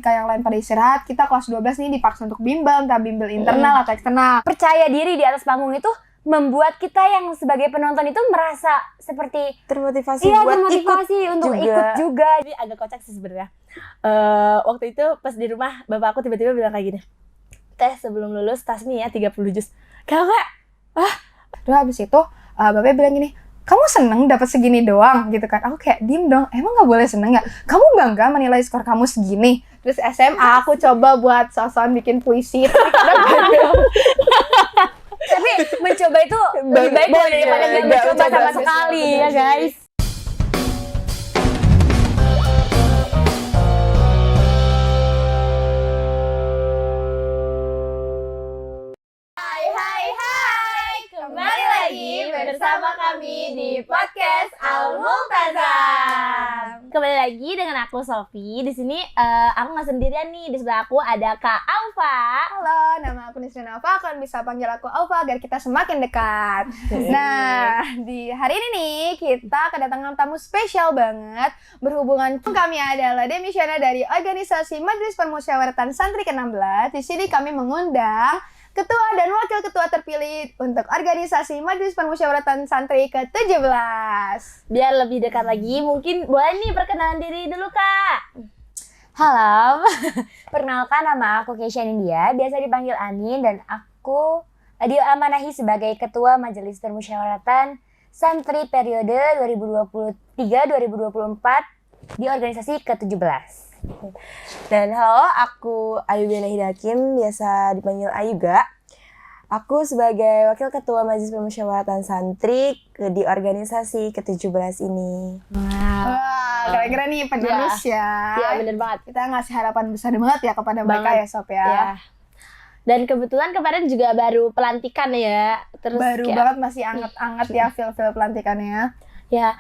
ketika yang lain pada istirahat, kita kelas 12 nih dipaksa untuk bimbel, entah bimbel internal atau eksternal. Percaya diri di atas panggung itu membuat kita yang sebagai penonton itu merasa seperti termotivasi buat termotivasi untuk ikut juga. Jadi agak kocak sih sebenarnya. Waktu itu pas di rumah bapak aku tiba-tiba bilang kayak gini, "Teh, sebelum lulus Tasmi ya 30 juz." Kakak, Terus habis itu bapaknya bilang gini, kamu seneng dapat segini doang gitu kan? Aku kayak diem dong, emang nggak boleh seneng nggak? Kamu bangga menilai skor kamu segini? Terus SMA aku coba buat sosokan bikin puisi, tapi kadang gagal. Tapi mencoba itu lebih baik daripada nggak mencoba sama sekali ya guys. kembali lagi bersama kami di podcast Al-Multazam. Kembali lagi dengan aku Sofi. Di sini aku nggak sendirian nih. Di sebelah aku ada Kak Aufa. Halo, nama aku Nisrin Alfa, kalian bisa panggil aku Alfa agar kita semakin dekat. Nah, di hari ini nih kita kedatangan tamu spesial banget. Berhubungan kami adalah demisyana dari organisasi Majelis Permusyawaratan Santri ke-16. Di sini kami mengundang Ketua dan Wakil Ketua terpilih untuk organisasi Majelis Permusyawaratan Santri ke-17. Biar lebih dekat lagi, mungkin boleh nih perkenalan diri dulu Kak. Halo, perkenalkan nama aku Keisha Nindya, biasa dipanggil Anin, dan aku diamanahi sebagai Ketua Majelis Permusyawaratan Santri periode 2023-2024 di organisasi ke-17. Dan halo, aku Ayu Benahida Hakim, biasa dipanggil Ayuga. Aku sebagai Wakil Ketua Majelis Permusyawaratan Santri di organisasi ke-17 ini. Wah, keren-keren nih penerus ya. Iya, bener banget. Kita ngasih harapan besar banget ya kepada mereka ya Sob ya. Ya. Dan kebetulan kemarin juga baru pelantikan ya. Terus Baru banget masih anget-anget ya feel-feel pelantikannya. Ya,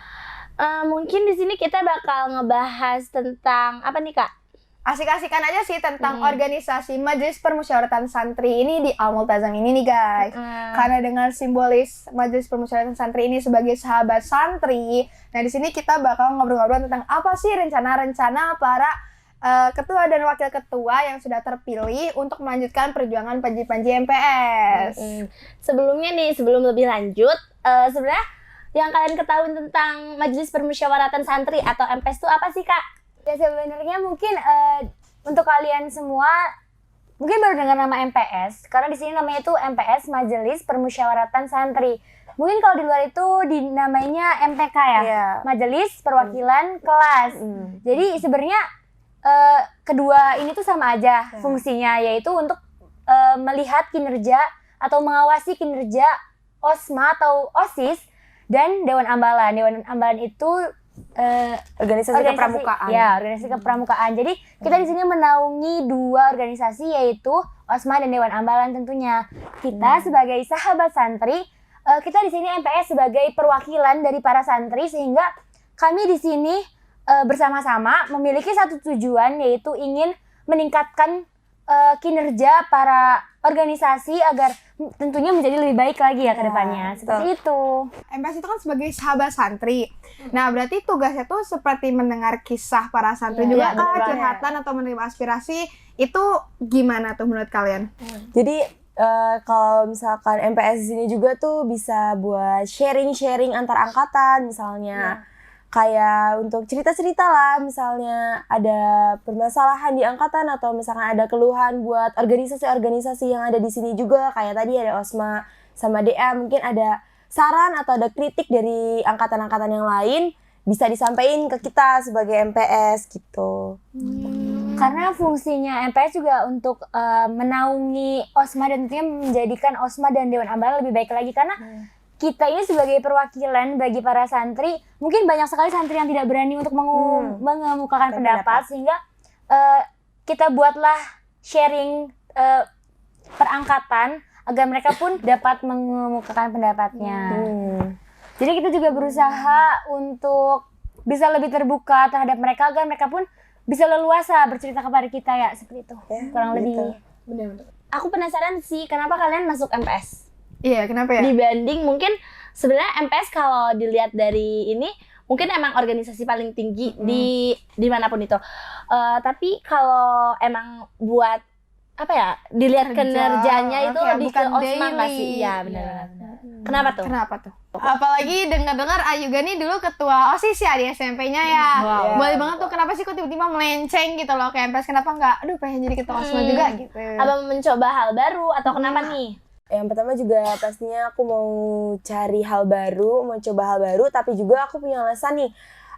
mungkin di sini kita bakal ngebahas tentang apa nih Kak? Asik-asikan aja sih tentang organisasi Majelis Permusyawaratan Santri ini di Al-Multazam ini nih guys. Karena dengan simbolis Majelis Permusyawaratan Santri ini sebagai sahabat santri, nah di sini kita bakal ngobrol-ngobrol tentang apa sih rencana-rencana para ketua dan wakil ketua yang sudah terpilih untuk melanjutkan perjuangan panji-panji MPS. Sebelumnya nih, sebelum lebih lanjut, sebenarnya yang kalian ketahui tentang Majelis Permusyawaratan Santri atau MPS itu apa sih Kak? Ya sebenarnya mungkin untuk kalian semua mungkin baru dengar nama MPS, karena di sini namanya itu MPS Majelis Permusyawaratan Santri. Mungkin kalau di luar itu dinamainya MPK ya, Majelis Perwakilan Kelas. Jadi sebenarnya kedua ini tuh sama aja fungsinya, yaitu untuk melihat kinerja atau mengawasi kinerja OSMA atau OSIS dan Dewan Ambalan. Dewan Ambalan itu Organisasi kepramukaan. Ya, organisasi kepramukaan. Jadi kita di sini menaungi dua organisasi, yaitu OSMA dan Dewan Ambalan tentunya. Kita sebagai sahabat santri, kita di sini MPS sebagai perwakilan dari para santri, sehingga kami di sini bersama-sama memiliki satu tujuan, yaitu ingin meningkatkan kinerja para organisasi agar tentunya menjadi lebih baik lagi ya ke depannya. Seperti itu. MPS itu kan sebagai sahabat santri. Nah, berarti tugasnya tuh seperti mendengar kisah para santri juga kah, curhatan atau menerima aspirasi. Itu gimana tuh menurut kalian? Jadi kalau misalkan MPS di sini juga tuh bisa buat sharing-sharing antar angkatan, misalnya kayak untuk cerita-cerita lah, misalnya ada permasalahan di angkatan atau misalkan ada keluhan buat organisasi-organisasi yang ada di sini juga, kayak tadi ada OSMA sama DA, mungkin ada saran atau ada kritik dari angkatan-angkatan yang lain, bisa disampaikan ke kita sebagai MPS gitu. Karena fungsinya MPS juga untuk menaungi OSMA dan tentunya menjadikan OSMA dan Dewan Ambalan lebih baik lagi, karena kita ini sebagai perwakilan bagi para santri, mungkin banyak sekali santri yang tidak berani untuk mengemukakan pendapat, sehingga kita buatlah sharing perangkatan agar mereka pun dapat mengemukakan pendapatnya. Jadi kita juga berusaha untuk bisa lebih terbuka terhadap mereka agar mereka pun bisa leluasa bercerita kepada kita ya, seperti itu. Kurang lebih. Benar-benar. Aku penasaran sih, kenapa kalian masuk MPS? Iya, kenapa ya? Dibanding mungkin sebenarnya MPS kalau dilihat dari ini mungkin emang organisasi paling tinggi di dimanapun itu. Tapi kalau emang buat apa ya, dilihat Kerja, kinerjanya itu oke, lebih ke bukan Osma nggak daily. sih? Iya benar. Kenapa tuh? Kenapa tuh? Apalagi dengar-dengar Ayuga nih dulu ketua OSIS ya di SMP-nya ya. Wow. Boleh banget tuh, kenapa sih kok tiba-tiba melenceng gitu loh ke MPS? Kenapa nggak, aduh pengen jadi ketua OSMA juga gitu. Abang mencoba hal baru atau kenapa nih? Yang pertama juga pastinya aku mau cari hal baru, mau coba hal baru, tapi juga aku punya alasan nih.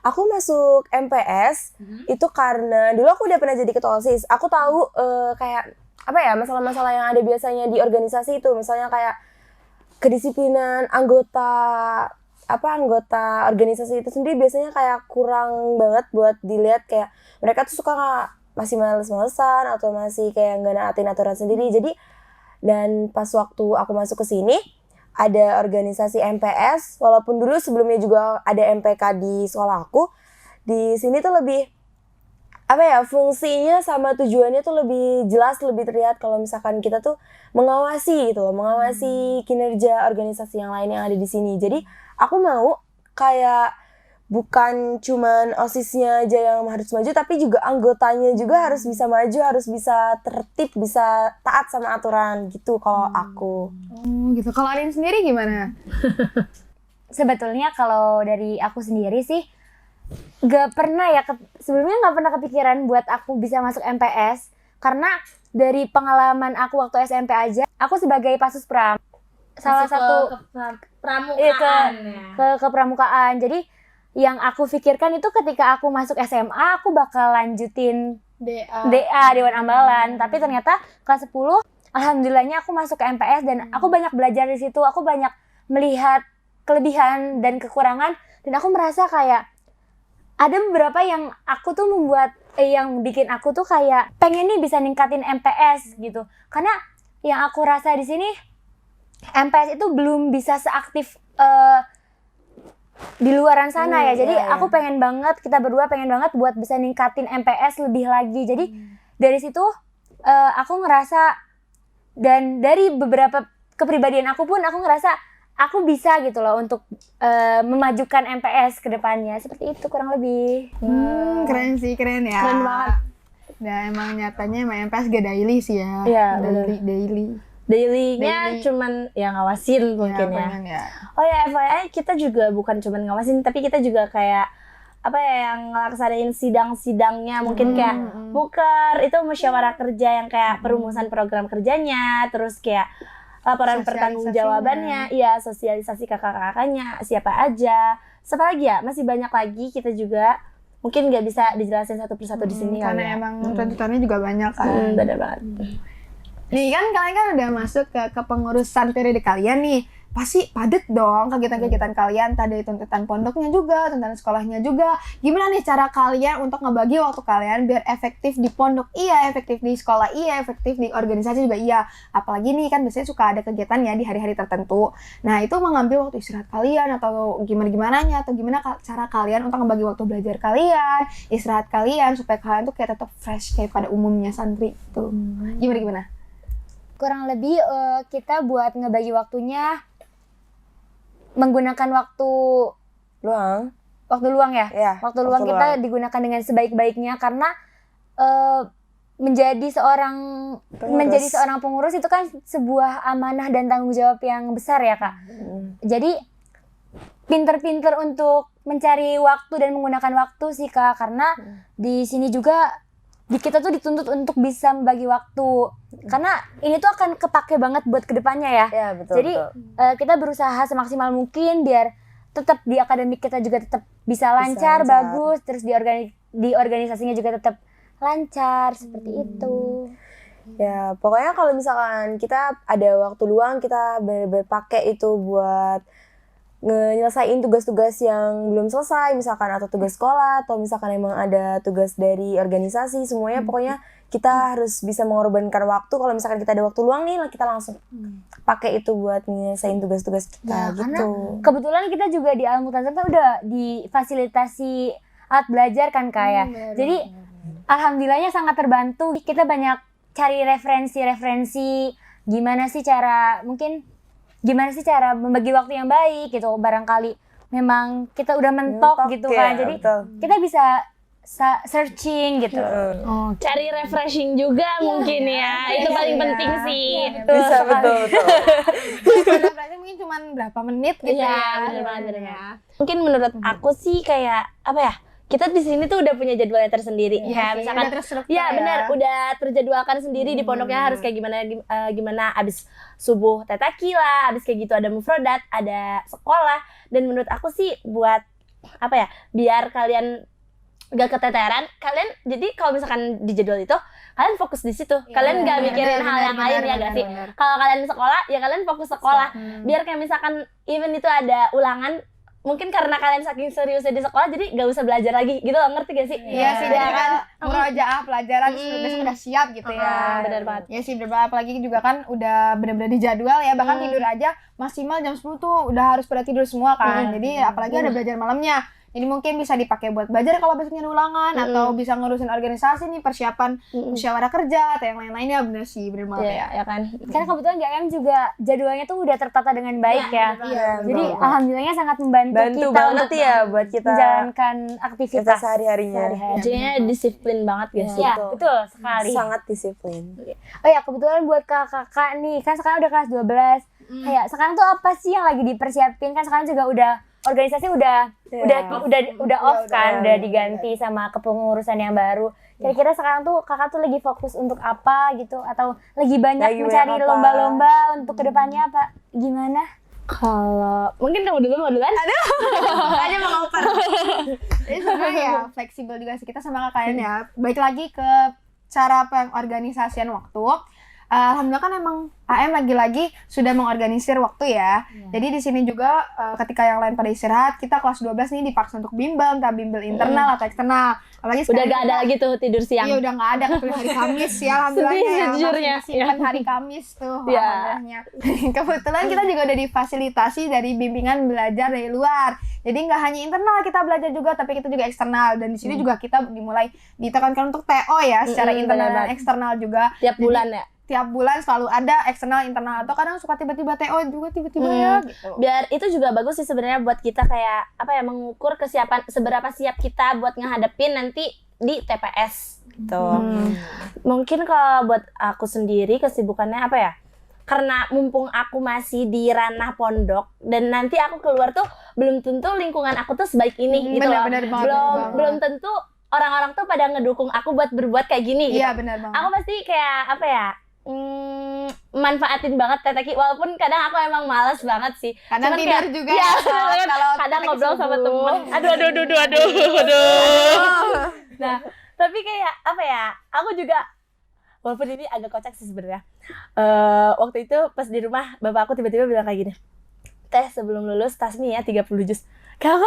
Aku masuk MPS itu karena dulu aku udah pernah jadi ketua OSIS. Aku tahu kayak apa ya, masalah-masalah yang ada biasanya di organisasi itu, misalnya kayak kedisiplinan anggota organisasi itu sendiri biasanya kayak kurang banget buat dilihat, kayak mereka tuh suka masih males-malesan atau masih kayak nggak naatin aturan sendiri. Jadi dan pas waktu aku masuk ke sini ada organisasi MPS, walaupun dulu sebelumnya juga ada MPK di sekolah aku, di sini tuh lebih apa ya, fungsinya sama tujuannya tuh lebih jelas, lebih terlihat kalau misalkan kita tuh mengawasi gitu loh, mengawasi kinerja organisasi yang lain yang ada di sini. Jadi aku mau kayak bukan cuman OSISnya aja yang harus maju, tapi juga anggotanya juga harus bisa maju, harus bisa tertib, bisa taat sama aturan gitu kalau aku. Oh gitu. Kalau Arin sendiri gimana? Sebetulnya kalau dari aku sendiri sih gak pernah ya, sebelumnya gak pernah kepikiran buat aku bisa masuk MPS. Karena dari pengalaman aku waktu SMP aja, aku sebagai Pasus Pram, salah satu pramukaan ke pramukaan. Jadi yang aku pikirkan itu ketika aku masuk SMA, aku bakal lanjutin DA, Dewan Ambalan. Tapi ternyata kelas 10, alhamdulillahnya aku masuk ke MPS dan aku banyak belajar di situ. Aku banyak melihat kelebihan dan kekurangan, dan aku merasa kayak ada beberapa yang aku tuh membuat yang bikin aku tuh kayak pengen nih bisa ningkatin MPS gitu. Karena yang aku rasa di sini MPS itu belum bisa seaktif di luaran sana ya. Jadi aku pengen banget, kita berdua pengen banget buat bisa ningkatin MPS lebih lagi. Jadi dari situ aku ngerasa, dan dari beberapa kepribadian aku pun aku ngerasa aku bisa gitu loh untuk memajukan MPS ke depannya. Seperti itu kurang lebih. Keren sih, keren ya. Keren banget. Dan emang nyatanya emang MPS gak daily sih ya. Iya, daily. Daily-nya Daily. cuman ya ngawasin mungkin ya. Pengen ya. Oh ya, FYI kita juga bukan cuman ngawasin, tapi kita juga kayak apa ya, yang ngelaksanain sidang-sidangnya, mungkin kayak muker, itu musyawarah kerja yang kayak perumusan program kerjanya, terus kayak laporan pertanggungjawabannya, iya, sosialisasi kakak-kakaknya, siapa aja. Siapa lagi ya? Masih banyak lagi, kita juga mungkin nggak bisa dijelasin satu persatu di sini Karena kali ya. emang tuntutannya juga banyak kan. Bener banget. Nih kan kalian kan udah masuk ke kepengurusan periode kalian nih. Pasti padet dong kegiatan-kegiatan kalian, tadi tuntutan pondoknya juga, tuntutan sekolahnya juga. Gimana nih cara kalian untuk ngebagi waktu kalian biar efektif di pondok iya, efektif di sekolah iya, efektif di organisasi juga iya. Apalagi nih kan biasanya suka ada kegiatan ya di hari-hari tertentu. Nah itu mengambil waktu istirahat kalian atau gimana-gimananya, atau gimana cara kalian untuk ngebagi waktu belajar kalian, istirahat kalian, supaya kalian tuh kayak tetap fresh kayak pada umumnya santri tuh. Gimana? Kurang lebih kita buat ngebagi waktunya menggunakan waktu luang ya. Iya, Waktu luang kita digunakan dengan sebaik-baiknya, karena menjadi seorang pengurus itu kan sebuah amanah dan tanggung jawab yang besar ya, Kak. Jadi pinter-pinter untuk mencari waktu dan menggunakan waktu sih, Kak, karena di sini juga kita tuh dituntut untuk bisa membagi waktu, karena ini tuh akan kepake banget buat kedepannya ya. Iya, betul. Jadi kita berusaha semaksimal mungkin biar tetap di akademik kita juga tetap bisa lancar, bagus, terus di organisasinya juga tetap lancar, seperti itu. Ya, pokoknya kalau misalkan kita ada waktu luang, kita bener-bener pakai itu buat nyelesain tugas-tugas yang belum selesai, misalkan atau tugas sekolah, atau misalkan emang ada tugas dari organisasi, semuanya pokoknya kita harus bisa mengorbankan waktu. Kalau misalkan kita ada waktu luang nih, kita langsung pakai itu buat nyelesain tugas-tugas kita gitu. Karena kebetulan kita juga di Al-Mu'tasim udah difasilitasi alat belajar kan, Kak. Jadi alhamdulillahnya sangat terbantu. Kita banyak cari referensi gimana sih cara membagi waktu yang baik gitu. Barangkali memang kita udah mentok gitu ya, kan. Jadi betul. kita bisa searching gitu. Cari refreshing juga mungkin ya. Itu paling penting sih. Bisa betul. Berarti mungkin cuma berapa menit gitu Iya, ya. bener banget. Mungkin menurut aku sih kayak apa ya? Kita di sini tuh udah punya jadwalnya tersendiri. Iya, Ya, misalkan udah terstruktur ya benar, udah terjadwalkan sendiri di pondoknya harus kayak gimana abis subuh tetaki lah, abis kayak gitu ada mufrodat, ada sekolah. Dan menurut aku sih buat apa ya? Biar kalian gak keteteran, kalian jadi kalau misalkan di jadwal itu kalian fokus di situ, kalian gak mikirin hal yang lain ya gak sih? Kalau kalian sekolah ya kalian fokus sekolah, biar kayak misalkan even itu ada ulangan, mungkin karena kalian saking seriusnya di sekolah jadi gak usah belajar lagi gitu loh, ngerti gak sih? Iya sih, jadi kan murojaah pelajaran besok udah siap gitu ya. Bener banget. Ya sih, bener banget. Apalagi juga kan udah bener-bener di jadwal ya, bahkan tidur aja maksimal jam 10 tuh udah harus pada tidur semua kan. Jadi apalagi ada belajar malamnya. Jadi mungkin bisa dipakai buat belajar kalau besoknya ada ulangan, atau bisa ngurusin organisasi nih, persiapan musyawarah kerja atau yang lain-lainnya. Bener sih, bener banget ya. Ya kan? Karena kebetulan GM juga jadwalnya tuh udah tertata dengan baik ya. Jadi alhamdulillahnya sangat membantu kita banget untuk ya buat kita menjalankan kita aktivitas sehari-harinya. Jadinya disiplin banget gak sih? Ya, betul sekali. Sangat disiplin. Oh ya, kebetulan buat kakak nih, kan sekarang udah kelas 12. Kayak sekarang tuh apa sih yang lagi dipersiapin? Kan sekarang juga udah organisasi udah off kan, udah diganti sama kepengurusan yang baru. Kira-kira sekarang tuh kakak tuh lagi fokus untuk apa gitu, atau lagi banyak mencari lomba-lomba untuk kedepannya apa gimana? Kalau mungkin kamu dulu mau duluan? Makanya mau ngoper. Jadi sebenarnya ya fleksibel juga sih kita sama kalian ya. Baik lagi ke cara pengorganisasian waktu. Alhamdulillah kan emang AM lagi-lagi sudah mengorganisir waktu ya. Jadi di sini juga ketika yang lain pada istirahat, kita kelas 12 nih dipaksa untuk bimbel, entah bimbel internal atau eksternal. Apalagi Udah gak ada lagi tuh tidur siang. Iya, udah gak ada kecuali hari Kamis ya, alhamdulillah ya. Sejujurnya, Simpan hari Kamis tuh, Ya. alhamdulillahnya. Kebetulan kita juga udah difasilitasi dari bimbingan belajar dari luar. Jadi nggak hanya internal kita belajar juga, tapi kita juga eksternal. Dan di sini juga kita dimulai ditekankan untuk TO ya, secara internal dan eksternal juga. Tiap bulan ya. Tiap bulan selalu ada eksternal internal, atau kadang suka tiba-tiba TO juga tiba-tiba ya gitu. Biar itu juga bagus sih sebenarnya buat kita kayak apa ya, mengukur kesiapan seberapa siap kita buat ngehadapin nanti di TPS gitu. Mungkin kalau buat aku sendiri kesibukannya apa ya? Karena mumpung aku masih di ranah pondok dan nanti aku keluar tuh belum tentu lingkungan aku tuh sebaik ini gitu loh. Bener banget, Belum tentu orang-orang tuh pada ngedukung aku buat berbuat kayak gini gitu. Iya, benar banget. Aku pasti kayak apa ya? Manfaatin banget teteki, walaupun kadang aku emang malas banget sih. Kadang Cuman tidur kayak, juga ya, ya, kalau kadang teteki ngobrol sama subuh. temen. Aduh. Nah, tapi kayak apa ya? Aku juga walaupun ini agak kocak sih sebenarnya. Waktu itu pas di rumah bapak aku tiba-tiba bilang kayak gini. Teh, sebelum lulus tasmi ya 30 juz. Kayak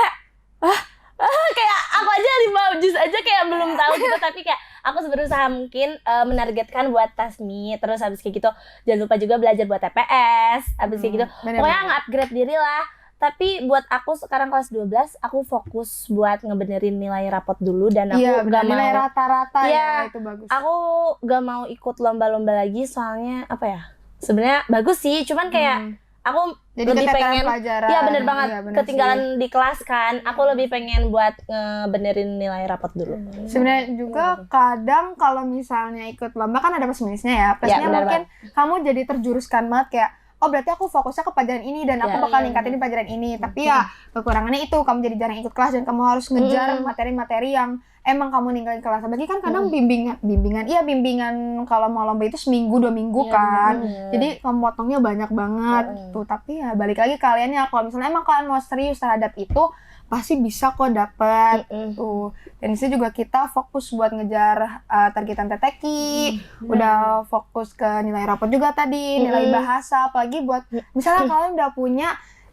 kayak aku aja 5 juz aja kayak belum tahu gitu, tapi kayak aku berusaha mungkin menargetkan buat tasmi, terus habis kayak gitu jangan lupa juga belajar buat TPS, habis kayak gitu pokoknya nge-upgrade diri lah. Tapi buat aku sekarang kelas 12 aku fokus buat ngebenerin nilai rapot dulu, dan aku gak mau nilai rata-rata ya, itu bagus. aku gak mau ikut lomba-lomba lagi, soalnya apa ya, sebenarnya bagus sih, cuman kayak aku jadi lebih keteteran pengen pelajaran. ya bener banget, Iya, bener ketinggalan sih. di kelas kan, aku lebih pengen buat ngebenerin nilai rapot dulu. Sebenarnya juga kadang kalau misalnya ikut lomba kan ada plus-minusnya ya. Plusnya benar mungkin kamu jadi terjuruskan banget kayak, oh berarti aku fokusnya ke pelajaran ini dan aku bakal ningkatin di pelajaran ini. Tapi ya kekurangannya itu kamu jadi jarang ikut kelas dan kamu harus ngejar materi-materi yang emang kamu ninggalin kelas. Apalagi kan kadang bimbingan kalau mau lomba itu seminggu 2 minggu kan. Jadi kamu potongnya banyak banget tuh. Tapi ya balik lagi kalian ya, kalau misalnya emang kalian mau serius terhadap itu, pasti bisa kok dapet tuh. Dan disitu juga kita fokus buat ngejar targetan teteki, udah fokus ke nilai rapot juga tadi, nilai bahasa, apalagi buat misalnya kalian udah punya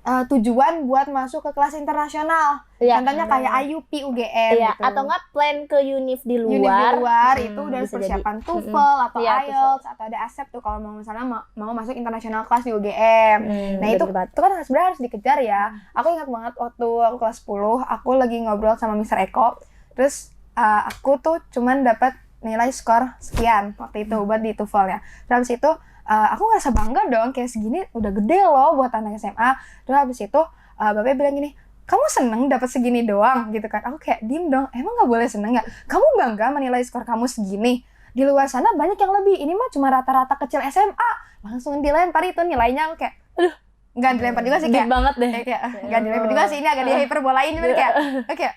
tujuan buat masuk ke kelas internasional. Contohnya kayak IUP UGM gitu. Atau nggak plan ke univ di Univ di luar. luar itu udah bisa persiapan TOEFL atau IELTS atau ada ASEP tuh kalau mau misalnya mau masuk internasional kelas di UGM. Nah itu kan sebenarnya harus dikejar ya. Aku ingat banget waktu aku kelas 10, aku lagi ngobrol sama Mr. Eko. Terus aku tuh cuman dapat nilai skor sekian waktu itu buat di TOEFL ya. Terus habis itu aku ngerasa bangga dong, kayak segini udah gede loh buat anak SMA. Terus habis itu bapaknya bilang gini, kamu seneng dapat segini doang gitu kan. Aku kayak diem dong, emang nggak boleh seneng ya? Kamu bangga menilai skor kamu segini? Di luar sana banyak yang lebih, ini mah cuma rata-rata kecil SMA. Langsung dilempar itu nilainya. Aku kayak, aduh, nggak dilempar juga sih, Deep kayak banget deh. kayak nggak dilempar juga sih, ini agak dihiperbolain gitu kayak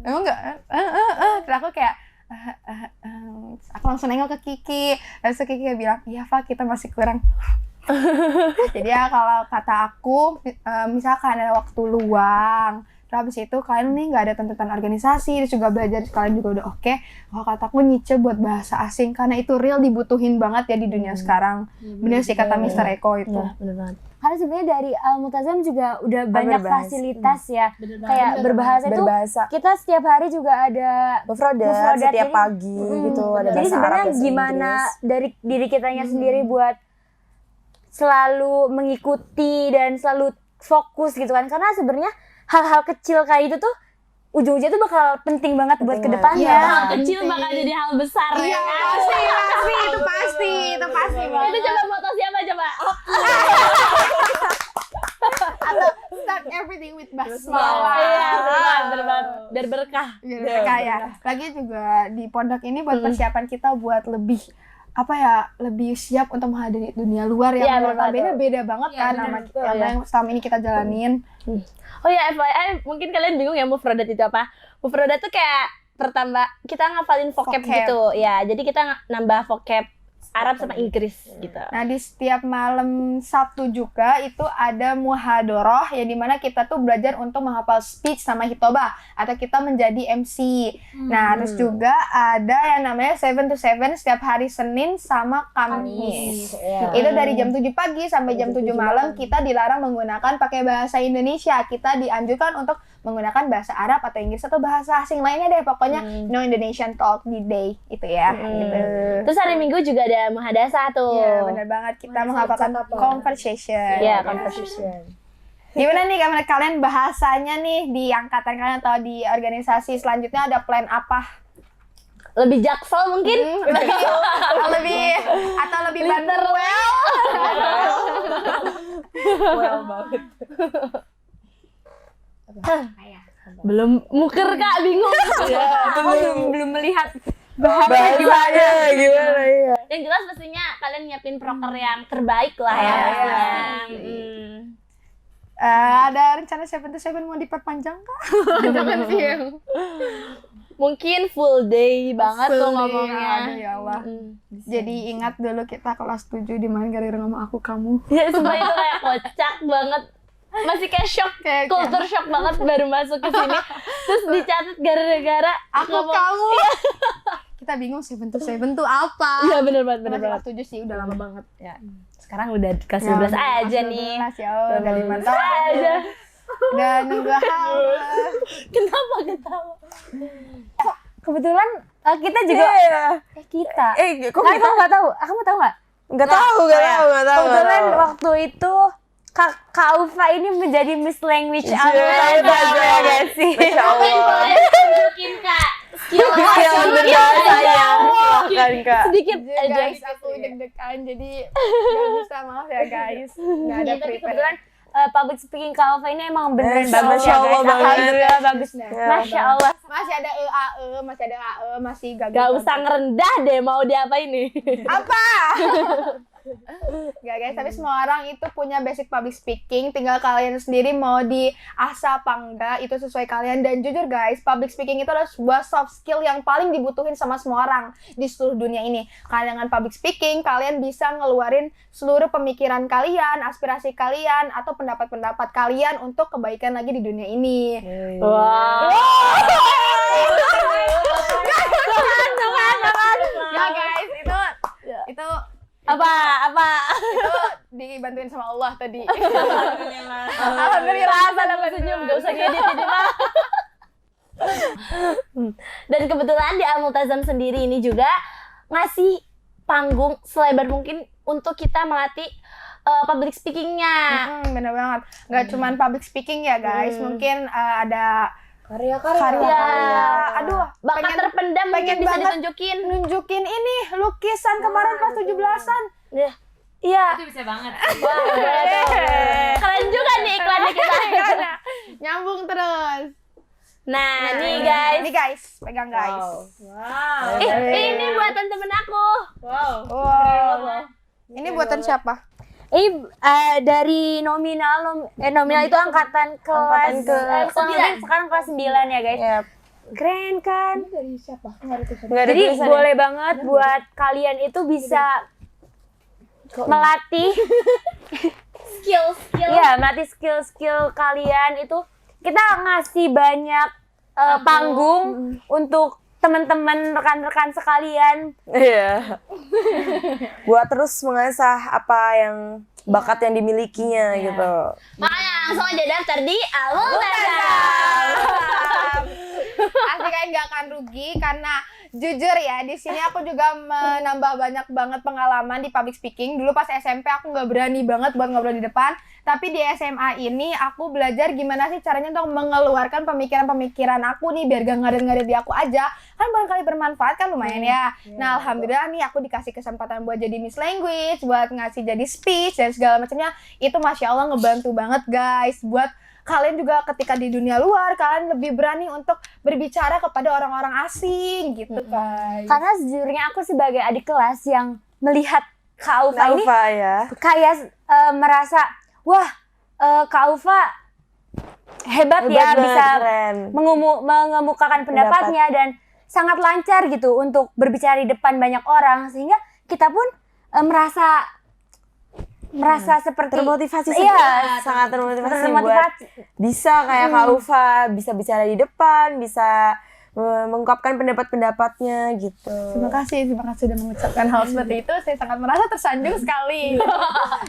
emang nggak. Terus aku kayak aku langsung nengok ke Kiki, terus Kiki kayak bilang, iya Fa, kita masih kurang. Jadi ya kalau kata aku, misalkan ada waktu luang, terus habis itu kalian nih nggak ada tuntutan organisasi, terus juga belajar kalian juga udah oke. Kalau kataku nyicil buat bahasa asing, karena itu real dibutuhin banget ya di dunia sekarang. Bener sih kata Mr. Eko itu. Iya, bener banget. Karena sebenarnya dari Al-Multazam juga udah banyak berbahasa. fasilitas ya. Kayak berbahasa itu Berbahasa kita setiap hari juga ada Mufrodat Mufrodat, setiap jadi- pagi gitu, ada Jadi bahasa Arab, sebenarnya bahasa gimana Inggris. dari diri kitanya sendiri buat selalu mengikuti dan selalu fokus gitu kan. Karena sebenarnya hal-hal kecil kayak itu tuh ujung-ujungnya tuh bakal penting banget buat Penting kedepannya. banget. Hal kecil bakal jadi hal besar ya Iya, kan? pasti, itu pasti banget. Itu coba foto siapa coba? Atau start everything with basmalah. Iya, berbanget. Biar berkah. Biar mereka ya. Lagi juga di pondok ini buat persiapan kita buat lebih lebih siap untuk menghadapi dunia luar yang Iya, benar notabene banget. beda banget kan sama yang selama ini kita jalanin. Oh ya, FYI, mungkin kalian bingung ya Mufrodat itu apa? Mufrodat tuh kayak pertambah, kita ngafalin vocab Vocab. gitu. Ya, jadi kita nambah vocab Arab sama Inggris gitu. Nah, di setiap malam Sabtu juga itu ada muhadoroh, yang dimana kita tuh belajar untuk menghafal speech sama hitobah, atau kita menjadi MC. Nah, terus juga ada yang namanya 7 to 7 setiap hari Senin sama Kamis. Iya. Itu dari jam 7 pagi sampai jam 7 malam kita dilarang menggunakan pakai bahasa Indonesia. Kita dianjurkan untuk menggunakan bahasa Arab atau Inggris atau bahasa asing lainnya deh. Pokoknya no Indonesian talk di day itu ya. Gitu. Terus hari Minggu juga ada muhadasah tuh. Iya, benar banget. Kita menghafalkan conversation. Iya, conversation. Gimana nih kalian bahasanya nih di angkatan kalian atau di organisasi selanjutnya, ada plan apa? Lebih jaksel mungkin? Atau lebih bantu Well banget. Belum muker Kak, bingung. belum melihat Bahasanya gimana ya? Yang jelas pastinya kalian nyiapin proker yang terbaik lah ya. ada rencana 7 to 7 mau diperpanjang kah? Jangan sih. Mungkin full day banget tuh Aduh, ngomongnya. ya Allah. Jadi ingat dulu kita kelas 7 di mana gara-gara ngomong aku kamu. Ya sumpah itu kayak kocak banget. Masih kayak shock, Kayak- culture shock banget baru masuk ke sini. Terus dicatat gara-gara Aku ngomong- kamu. Kita bingung 7 to 7 tuh apa? Iya bener banget, bener Masih banget. kelas 7 sih udah lama banget. Ya, sekarang udah kelas 12 aja nih. Ya, udah 5 tahun aja. Udah nunggu hal. Kenapa ketawa? kebetulan kita juga kita. Kok Kamu nggak tahu? Kamu tahu nggak? nggak tahu. Kebetulan waktu itu Kak Ufa ini menjadi Miss Language Iya, Al-Multazam ya nggak sih? Masya Allah. Tunjukin Kak skill berbahasa yang silakan Kak. sedikit aja. Guys, aku deg-degan jadi nggak bisa, maaf ya guys. Nggak ada Tapi prepare. kebetulan public speaking Kak Ufa ini emang beneran Masya bagus ya Allah guys. banget. Alhamdulillah bagus. Ya, Masya Allah. Masih ada AE, masih gagal. Gak usah ngerendah deh, mau diapain nih? Apa? Gak guys, tapi semua orang itu punya basic public speaking, tinggal kalian sendiri mau diasah apa enggak, itu sesuai kalian. Dan jujur guys, public speaking itu adalah sebuah soft skill yang paling dibutuhin sama semua orang di seluruh dunia ini. Karena dengan public speaking, kalian bisa ngeluarin seluruh pemikiran kalian, aspirasi kalian, atau pendapat-pendapat kalian untuk kebaikan lagi di dunia ini. Wow. Ya guys, itu Apa? itu dibantuin sama Allah tadi. Alhamdulillah. Alhamdulillah. Salam senyum, gak usah ngedit ini mah. Dan kebetulan di Al-Multazam sendiri ini juga ngasih panggung selebar mungkin untuk kita melatih public speaking-nya. Bener banget. Gak cuman public speaking ya guys, mungkin ada Karya-karya. aduh, Bakat terpendam mungkin pengen bisa banget ditunjukin. nunjukin ini lukisan kemarin pas 17-an. Iya. Itu bisa banget. Keren juga nih iklannya kita. Nyambung terus. Nah, nih guys. Ini guys, pegang guys. Wow. Ini buatan temen aku. Wow. Ini buatan siapa? Ini dari nominal itu angkatan kelas sekarang kelas 9 ya guys. Yep. Keren kan? Ini dari siapa? Nggak ada tulisan. Nggak ada Jadi tulisannya. boleh banget buat kalian itu bisa melatih melatih skill kalian itu. Kita ngasih banyak panggung untuk teman-teman rekan-rekan sekalian. Iya. Buat terus mengasah apa yang bakat yang dimilikinya gitu. Makanya langsung aja daftar di Alul Asli kayak nggak akan rugi karena jujur ya di sini aku juga menambah banyak banget pengalaman di public speaking. Dulu pas SMP aku nggak berani banget buat ngobrol di depan, tapi di SMA ini aku belajar gimana sih caranya untuk mengeluarkan pemikiran-pemikiran aku nih biar gak ngadet-ngadet di aku aja. Kan barangkali bermanfaat kan lumayan ya. Nah alhamdulillah nih aku dikasih kesempatan buat jadi Miss Language, buat ngasih jadi speech dan segala macamnya. Itu Masya Allah ngebantu banget guys buat kalian juga ketika di dunia luar kalian lebih berani untuk berbicara kepada orang-orang asing gitu guys. Karena sejujurnya aku sebagai adik kelas yang melihat Kak Aufa ini Alfa ya. kayak merasa wah Kak Aufa hebat ya banget, bisa keren. mengemukakan pendapatnya dan sangat lancar gitu untuk berbicara di depan banyak orang, sehingga kita pun merasa seperti Termotivasi sih. Iya, Sangat termotivasi buat termotivasi. bisa kayak Kak Ufa, bisa bicara di depan, bisa mengungkapkan pendapat-pendapatnya gitu. Terima kasih sudah mengucapkan hal seperti itu. Saya sangat merasa tersanjung sekali.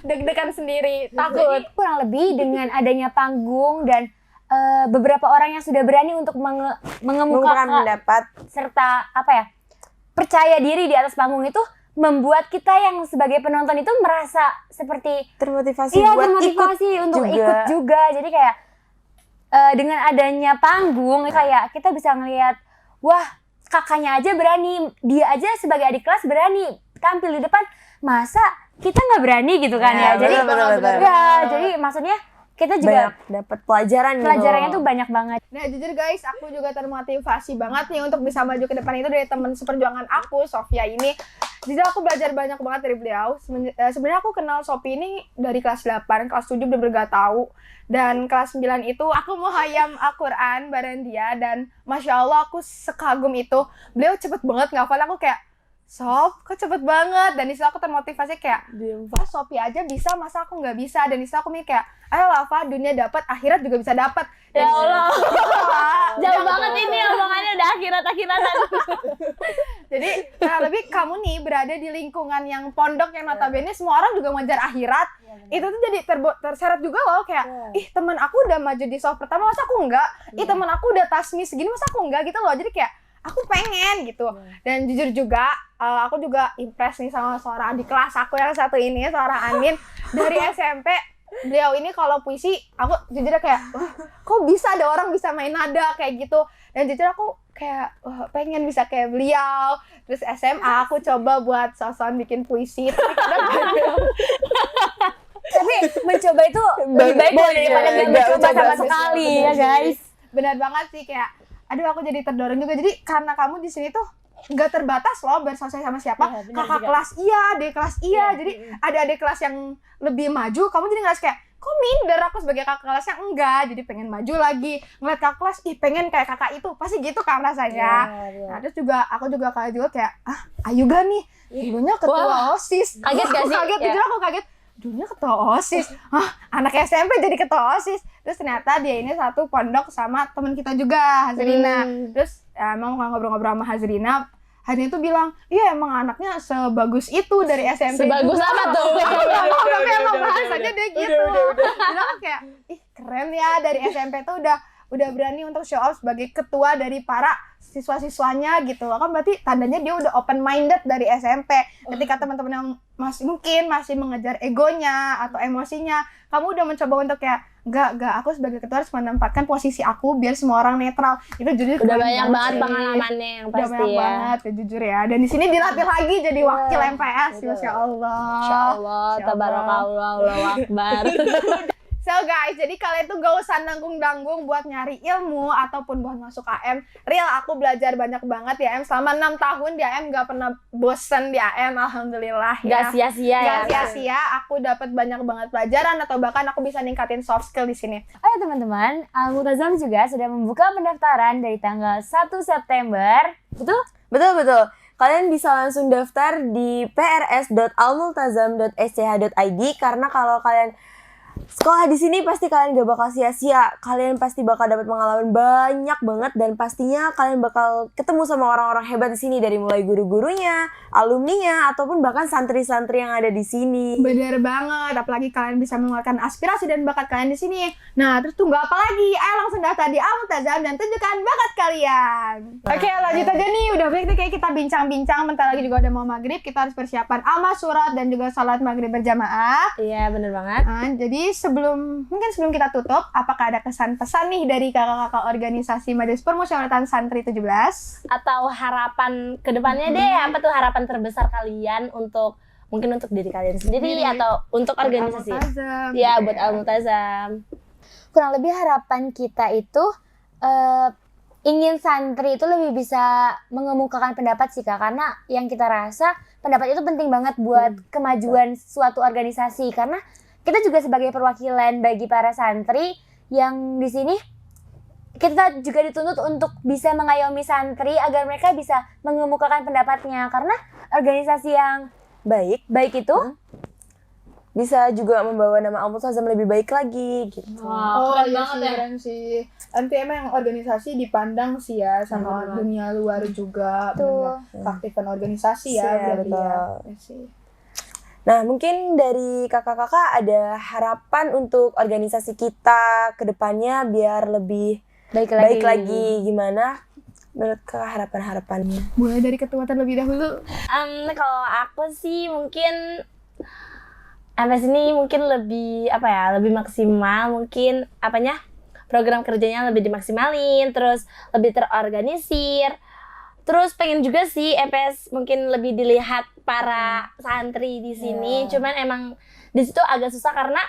Deg-degan sendiri, takut. Kurang lebih dengan adanya panggung dan beberapa orang yang sudah berani untuk Mengungkapkan mengemukakan pendapat. serta percaya diri di atas panggung itu membuat kita yang sebagai penonton itu merasa seperti Termotivasi iya buat termotivasi ikut untuk juga. ikut juga. Jadi kayak dengan adanya panggung kayak kita bisa ngelihat wah kakaknya aja berani, dia aja sebagai adik kelas berani tampil di depan, masa kita nggak berani gitu kan ya. Jadi betul. ya jadi maksudnya kita juga Banyak dapat pelajaran gitu. pelajarannya tuh banyak banget. Nah jujur guys, aku juga termotivasi banget nih untuk bisa maju ke depan itu dari teman seperjuangan aku, Sofia ini. Jadi aku belajar banyak banget dari beliau. Sebenarnya aku kenal Sophie ini dari kelas 8, kelas 7 bener-bener gak tahu. Dan kelas 9 itu aku mau hayam Al-Quran bareng dia. Dan Masya Allah aku sekagum itu. Beliau cepet banget ngafal, aku kayak Sob, kok cepet banget. Dan disitu aku termotivasi kayak wah Sophie aja bisa, masa aku gak bisa. Dan disitu aku mikir kayak ayo Lafa, dunia dapat, akhirat juga bisa dapat. Ya Allah. Jauh Ya banget Allah. ini omongannya udah akhirat-akhiratan. Jadi, lebih kamu nih berada di lingkungan yang pondok yang notabene semua orang juga mengejar akhirat. Itu tuh jadi terseret juga loh kayak, ih teman aku udah maju di soft pertama masa aku enggak? Ih teman aku udah tasmi segini masa aku enggak gitu loh. Jadi kayak aku pengen gitu. Dan jujur juga aku juga impress nih sama seorang adik kelas aku yang satu ini, seorang Anin dari SMP. Beliau ini kalau puisi, aku jujur kayak, wah kok bisa ada orang bisa main nada kayak gitu. Dan jujur aku kayak, wah pengen bisa kayak beliau. Terus SMA aku coba buat sosokan bikin puisi. Tapi kadang Tapi mencoba itu lebih baik daripada nggak mencoba sama sekali ya guys. benar banget sih kayak, aduh aku jadi terdorong juga. Jadi karena kamu di sini tuh nggak terbatas loh bersosialisasi sama siapa, kakak kelas iya, adik kelas iya. Jadi ada adik kelas yang lebih maju, kamu jadi ngerasa kayak kok minder aku sebagai kakak kelas yang enggak, jadi pengen maju lagi. Ngeliat kakak kelas, ih pengen kayak kakak itu, pasti gitu kan rasanya. Nah terus juga aku juga kayak Ayuga nih dulunya ketua OSIS. Kaget gak Aku sih? kaget, jujur aku kaget. Dulunya ketua OSIS, anak SMP jadi ketua OSIS. Terus ternyata dia ini satu pondok sama teman kita juga, Hazrina. Terus emang ngobrol-ngobrol sama Hazrina tuh bilang, iya emang anaknya sebagus itu dari SMP. Sebagus apa tuh? Tapi emang bahasanya dia gitu. Bilang kayak, ih keren ya dari SMP tuh udah berani untuk show off sebagai ketua dari para siswa-siswanya gitu loh. Kan berarti tandanya dia udah open minded dari SMP. Ketika teman-teman yang masih mengejar egonya atau emosinya, kamu udah mencoba untuk kayak enggak, aku sebagai ketua harus menempatkan posisi aku biar semua orang netral. Itu jujur Udah keren banyak banget sih. pengalamannya yang Udah pasti banyak ya. banget ya jujur ya. Dan di sini dilatih lagi jadi wakil MPS. Masya Allah. Masya Allah, tabarakallah, Allahu Akbar. So guys, jadi kalian tuh gak usah nanggung-nanggung buat nyari ilmu ataupun buat masuk AM. Real, aku belajar banyak banget di AM. Selama 6 tahun di AM gak pernah bosen di AM, alhamdulillah ya. Gak sia-sia ya. Gak sia-sia, aku dapat banyak banget pelajaran atau bahkan aku bisa ningkatin soft skill di sini. Oh ya teman-teman, Al-Multazam juga sudah membuka pendaftaran dari tanggal 1 September. Betul? Betul. Kalian bisa langsung daftar di prs.almultazam.sch.id karena kalau kalian sekolah di sini pasti kalian gak bakal sia-sia. Kalian pasti bakal dapat pengalaman banyak banget dan pastinya kalian bakal ketemu sama orang-orang hebat di sini dari mulai guru-gurunya, alumninya ataupun bahkan santri-santri yang ada di sini. Bener banget, apalagi kalian bisa mengeluarkan aspirasi dan bakat kalian di sini. Nah, terus tunggu apa lagi? Ayo langsung daftar di Al-Multazam dan tunjukkan bakat kalian. Oke, lanjut aja nih. Udah baik nih kayak kita bincang-bincang. Bentar lagi juga udah mau maghrib. Kita harus persiapan amal surat dan juga salat maghrib berjamaah. Iya, bener banget. Jadi sebelum kita tutup, apakah ada kesan-pesan nih dari kakak-kakak organisasi Majelis Permusyawaratan Santri 17? Atau harapan ke depannya deh, apa tuh harapan terbesar kalian untuk mungkin untuk diri kalian sendiri atau untuk organisasi? Al-Multazam. Ya, buat Al-Multazam. Kurang lebih harapan kita itu ingin santri itu lebih bisa mengemukakan pendapat sih Kak, karena yang kita rasa pendapat itu penting banget buat kemajuan suatu organisasi, karena kita juga sebagai perwakilan bagi para santri yang di sini kita juga dituntut untuk bisa mengayomi santri agar mereka bisa mengemukakan pendapatnya, karena organisasi yang baik itu Bisa juga membawa nama Al-Multazam lebih baik lagi gitu. Keren banget ya. Keren sih. Nanti emang organisasi dipandang sih ya sama dunia luar juga. Tuh. Keaktifan organisasi ya. Iya, berarti betul. ya. Ya sih. Nah, mungkin dari kakak-kakak ada harapan untuk organisasi kita ke depannya biar lebih baik lagi. Gimana menurut kakak harapan-harapannya? Mulai dari ketua terlebih dahulu. Kalau aku sih mungkin MPS ini mungkin lebih lebih maksimal, mungkin program kerjanya lebih dimaksimalin, terus lebih terorganisir. Terus pengen juga sih MPS mungkin lebih dilihat para santri di sini. Cuman emang di situ agak susah karena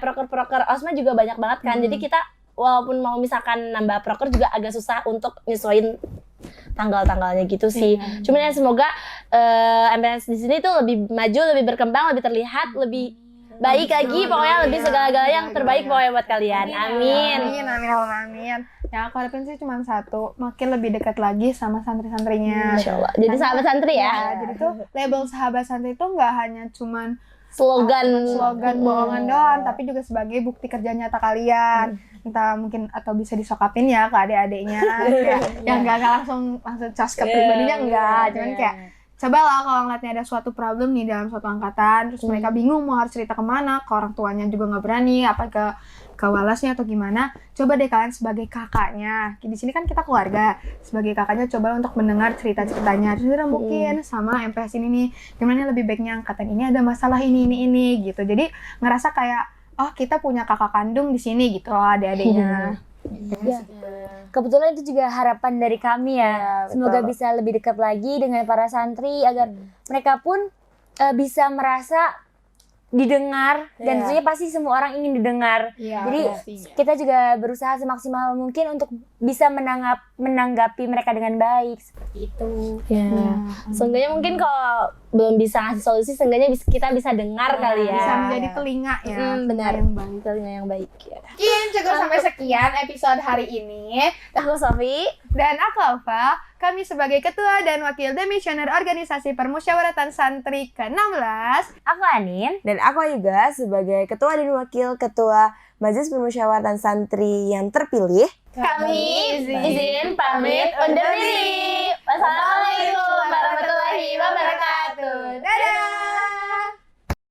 proker-proker OSMA juga banyak banget kan. Jadi kita walaupun mau misalkan nambah proker juga agak susah untuk nyesuaiin tanggal-tanggalnya gitu sih. Cuman ya semoga MPS di sini tuh lebih maju, lebih berkembang, lebih terlihat, lebih baik lagi, pokoknya lebih segala-galanya yang terbaik pokoknya buat kalian. Amin. Amin. Yang aku harapin sih cuma satu, makin lebih dekat lagi sama santri-santrinya. Insya Allah. Jadi sahabat santri ya. Jadi tuh label sahabat santri itu nggak hanya cuman Slogan bohongan doang, tapi juga sebagai bukti kerja nyata kalian. Entah mungkin atau bisa disokapin ya ke adik-adiknya, yang nggak langsung cas ke pribadinya enggak, cuman kayak cobalah kalau ngeliatnya ada suatu problem nih dalam suatu angkatan, terus mereka bingung mau harus cerita kemana, ke orang tuanya juga nggak berani, apa ke walasnya atau gimana, coba deh kalian sebagai kakaknya, di sini kan kita keluarga, sebagai kakaknya coba untuk mendengar cerita-ceritanya, terus mungkin sama MPS ini nih, gimana lebih baiknya angkatan ini ada masalah ini gitu, jadi ngerasa kayak oh kita punya kakak kandung di sini gitu loh adik-adiknya. Ya. Kebetulan itu juga harapan dari kami ya. Semoga bisa lebih dekat lagi dengan para santri agar mereka pun bisa merasa didengar dan tentunya pasti semua orang ingin didengar. Jadi kita juga berusaha semaksimal mungkin untuk bisa menanggapi mereka dengan baik seperti itu. Seenggaknya mungkin kalau belum bisa ngasih solusi, seenggaknya kita bisa dengar kali ya. Bisa menjadi telinga ya. Benar. Yang baik. Telinga yang baik ya. Mungkin cukup sampai sekian episode hari ini. Aku Sofi. Dan aku Alfa. Kami sebagai Ketua dan Wakil Demisioner Organisasi Permusyawaratan Santri ke-16. Aku Anin. Dan aku juga sebagai Ketua dan Wakil Ketua Majelis Permusyawaratan Santri yang terpilih. Kami izin pamit undur diri. Wassalamualaikum.